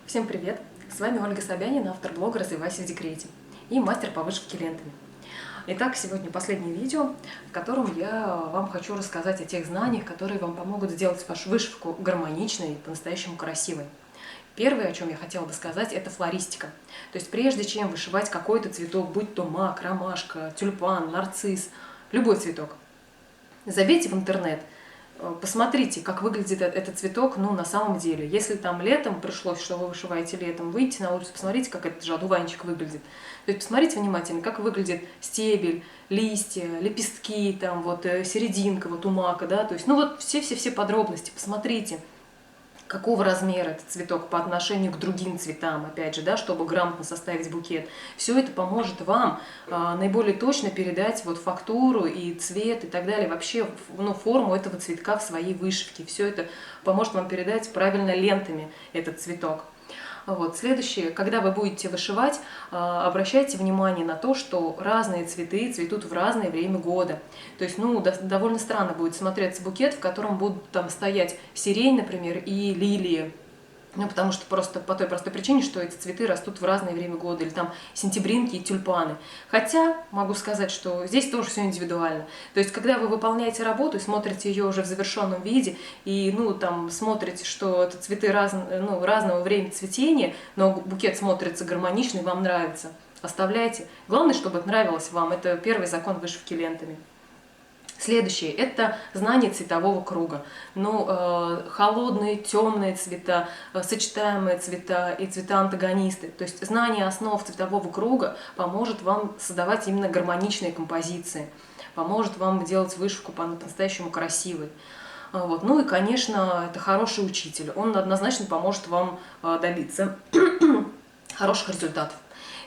Всем привет! С вами Ольга Собянина, автор блога «Развивайся в декрете» и мастер по вышивке лентами. Итак, сегодня последнее видео, в котором я вам хочу рассказать о тех знаниях, которые вам помогут сделать вашу вышивку гармоничной и по-настоящему красивой. Первое, о чем я хотела бы сказать, это флористика. То есть прежде чем вышивать какой-то цветок, будь то мак, ромашка, тюльпан, нарцисс, любой цветок, забейте в интернет, посмотрите, как выглядит этот цветок на самом деле. Если там летом пришлось, что вы вышиваете летом, выйдите на улицу, посмотрите, как этот же одуванчик выглядит. То есть посмотрите внимательно, как выглядит стебель, листья, лепестки, там вот серединка вот у мака, да, то есть, все-все-все подробности, посмотрите, какого размера этот цветок по отношению к другим цветам, опять же, да, чтобы грамотно составить букет. Все это поможет вам наиболее точно передать вот фактуру и цвет и так далее, вообще форму этого цветка в своей вышивке. Все это поможет вам передать правильно лентами этот цветок. Вот. Следующее, когда вы будете вышивать, обращайте внимание на то, что разные цветы цветут в разное время года. То есть, довольно странно будет смотреться букет, в котором будут там стоять сирень, например, и лилии. Потому что просто по той простой причине, что эти цветы растут в разное время года, или там сентябринки и тюльпаны. Хотя, могу сказать, что здесь тоже все индивидуально. То есть, когда вы выполняете работу и смотрите ее уже в завершенном виде, и, там смотрите, что это цветы разного времени цветения, но букет смотрится гармоничный, вам нравится, оставляйте. Главное, чтобы это нравилось вам. Это первый закон вышивки лентами. Следующее – это знание цветового круга. Холодные, темные цвета, сочетаемые цвета и цвета-антагонисты. То есть знание основ цветового круга поможет вам создавать именно гармоничные композиции, поможет вам делать вышивку по-настоящему красивой. Вот. И, конечно, это хороший учитель. Он однозначно поможет вам добиться хороших результатов.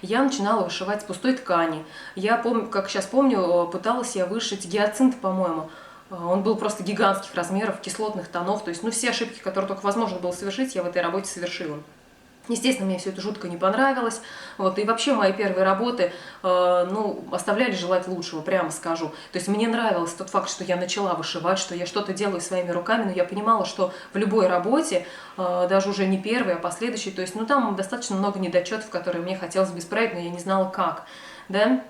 Я начинала вышивать с пустой ткани. Я помню, как сейчас помню, пыталась я вышить гиацинт, по-моему. Он был просто гигантских размеров, кислотных тонов. То есть, все ошибки, которые только возможно было совершить, я в этой работе совершила. Естественно, мне все это жутко не понравилось. И вообще мои первые работы оставляли желать лучшего, прямо скажу. То есть мне нравился тот факт, что я начала вышивать, что я что-то делаю своими руками, но я понимала, что в любой работе, даже уже не первой, а последующей, то есть там достаточно много недочетов, которые мне хотелось бы исправить, но я не знала как. Да?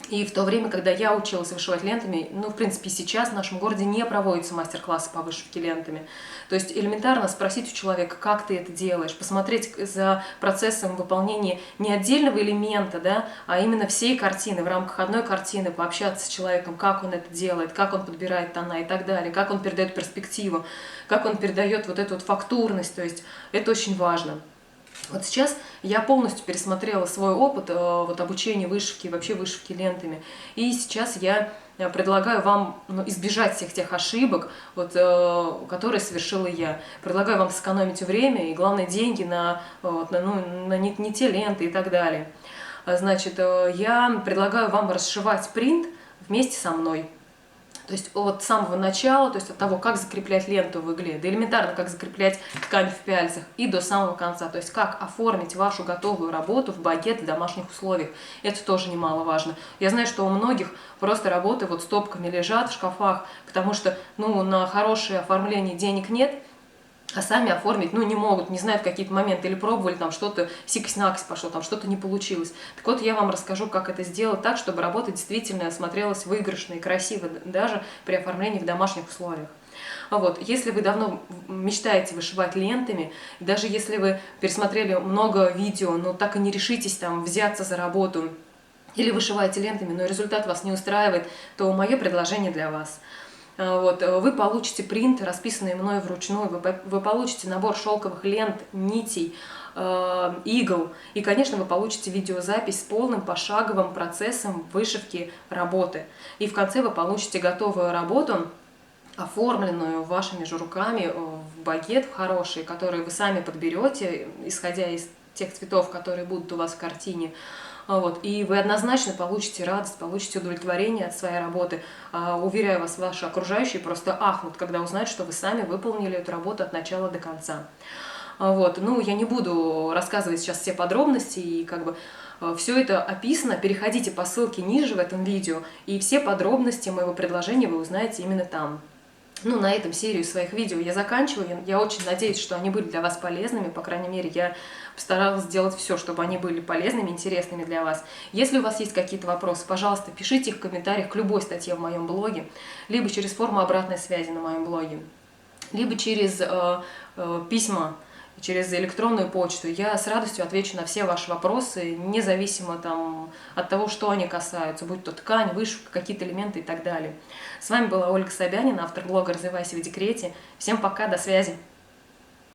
И в то время, когда я училась вышивать лентами, в принципе, сейчас в нашем городе не проводятся мастер-классы по вышивке лентами. То есть элементарно спросить у человека, как ты это делаешь, посмотреть за процессом выполнения не отдельного элемента, да, а именно всей картины, в рамках одной картины, пообщаться с человеком, как он это делает, как он подбирает тона и так далее, как он передает перспективу, как он передает вот эту фактурность, то есть это очень важно. Вот сейчас я полностью пересмотрела свой опыт обучения вышивки, вообще вышивки лентами. И сейчас я предлагаю вам избежать всех тех ошибок, которые совершила я. Предлагаю вам сэкономить время и, главное, деньги на не те ленты и так далее. Значит, я предлагаю вам расшивать принт вместе со мной. То есть от самого начала, то есть от того, как закреплять ленту в игле, да элементарно, как закреплять ткань в пяльцах, и до самого конца. То есть как оформить вашу готовую работу в багет в домашних условиях. Это тоже немаловажно. Я знаю, что у многих просто работы стопками лежат в шкафах, потому что на хорошее оформление денег нет, а сами оформить, не могут, не знают какие-то моменты, или пробовали, там что-то сикость-накость пошло, там что-то не получилось. Так вот, я вам расскажу, как это сделать так, чтобы работа действительно смотрелась выигрышно и красиво, даже при оформлении в домашних условиях. Если вы давно мечтаете вышивать лентами, даже если вы пересмотрели много видео, но так и не решитесь там взяться за работу, или вышиваете лентами, но результат вас не устраивает, то мое предложение для вас – вы получите принт, расписанный мной вручную, вы получите набор шелковых лент, нитей, игл, и, конечно, вы получите видеозапись с полным пошаговым процессом вышивки работы. И в конце вы получите готовую работу, оформленную вашими же руками в багет хороший, который вы сами подберете, исходя из тех цветов, которые будут у вас в картине. И вы однозначно получите радость, получите удовлетворение от своей работы. Уверяю вас, ваши окружающие просто ахнут, когда узнают, что вы сами выполнили эту работу от начала до конца. Я не буду рассказывать сейчас все подробности, и все это описано. Переходите по ссылке ниже в этом видео, и все подробности моего предложения вы узнаете именно там. Ну, на этом серию своих видео я заканчиваю. Я очень надеюсь, что они были для вас полезными. По крайней мере, я постаралась сделать все, чтобы они были полезными, интересными для вас. Если у вас есть какие-то вопросы, пожалуйста, пишите их в комментариях к любой статье в моем блоге, либо через форму обратной связи на моем блоге, либо через письма, через электронную почту. Я с радостью отвечу на все ваши вопросы, независимо от того, что они касаются, будь то ткань, вышивка, какие-то элементы и так далее. С вами была Ольга Собянина, автор блога «Развивайся в декрете». Всем пока, до связи!